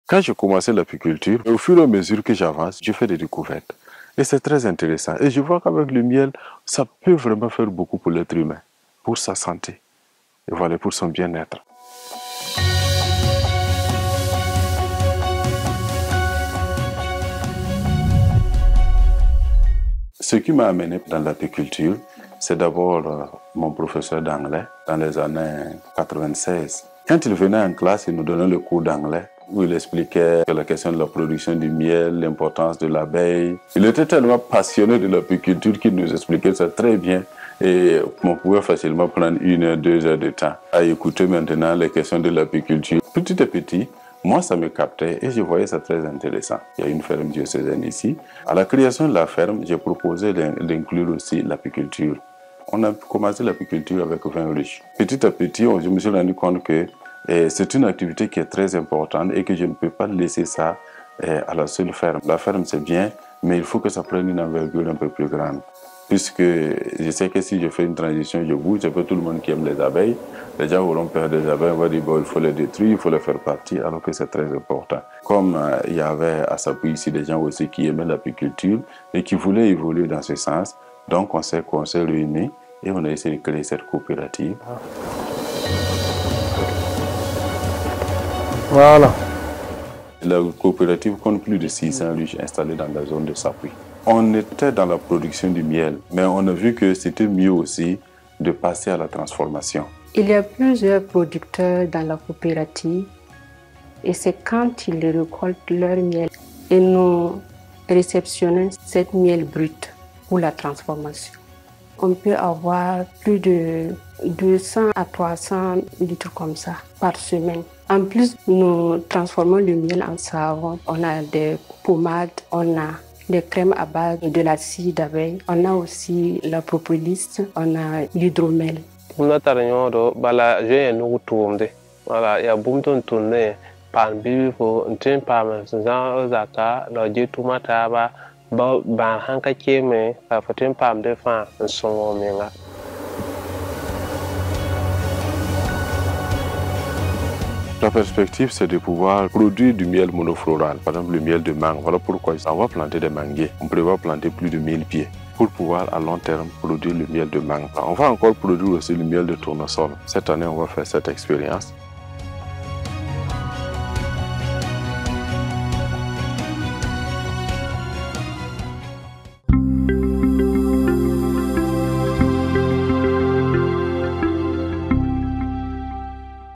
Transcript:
Quand j'ai commencé l'apiculture, au fur et à mesure que j'avance, je fais des découvertes. Et c'est très intéressant. Et je vois qu'avec le miel, ça peut vraiment faire beaucoup pour l'être humain, pour sa santé, et voilà, pour son bien-être. Ce qui m'a amené dans l'apiculture, c'est d'abord mon professeur d'anglais dans les années 96. Quand il venait en classe, il nous donnait le cours d'anglais où il expliquait la question de la production du miel, l'importance de l'abeille. Il était tellement passionné de l'apiculture qu'il nous expliquait ça très bien et on pouvait facilement prendre 1 heure, 2 heures de temps à écouter maintenant les questions de l'apiculture. Petit à petit, moi, ça me captait et je voyais ça très intéressant. Il y a une ferme diocésaine ici. À la création de la ferme, j'ai proposé d'inclure aussi l'apiculture. On a commencé l'apiculture avec 20 ruches. Petit à petit, je me suis rendu compte que c'est une activité qui est très importante et que je ne peux pas laisser ça à la seule ferme. La ferme, c'est bien, mais il faut que ça prenne une envergure un peu plus grande. Puisque je sais que si je fais une transition, je bouge, c'est pas tout le monde qui aime les abeilles. Les gens auront peur des abeilles, on va dire bon, il faut les détruire, il faut les faire partir, alors que c'est très important. Comme il y avait à Sapui ici des gens aussi qui aimaient l'apiculture et qui voulaient évoluer dans ce sens, donc on s'est réunis et on a essayé de créer cette coopérative. Voilà. La coopérative compte plus de 600 ruches installées dans la zone de Sapui. On était dans la production du miel, mais on a vu que c'était mieux aussi de passer à la transformation. Il y a plusieurs producteurs dans la coopérative et c'est quand ils récoltent leur miel et nous réceptionnons cette miel brute pour la transformation. On peut avoir plus de 200 à 300 litres comme ça par semaine. En plus, nous transformons le miel en savon. On a des pommades, on a des crèmes à base de la cire d'abeille. On a aussi la propolis, on a l'hydromel. Voilà, il y a beaucoup de tournées. Par exemple, on tient par exemple Zaka, le tomate, ban hankache me ka fatin pam de fa son menga. La perspective, c'est de pouvoir produire du miel monofloral, par exemple le miel de mangue. Voilà pourquoi on va planter des manguiers. On prévoit planter plus de 1000 pieds pour pouvoir à long terme produire le miel de mangue. On va encore produire aussi le miel de tournesol. Cette année, on va faire cette expérience.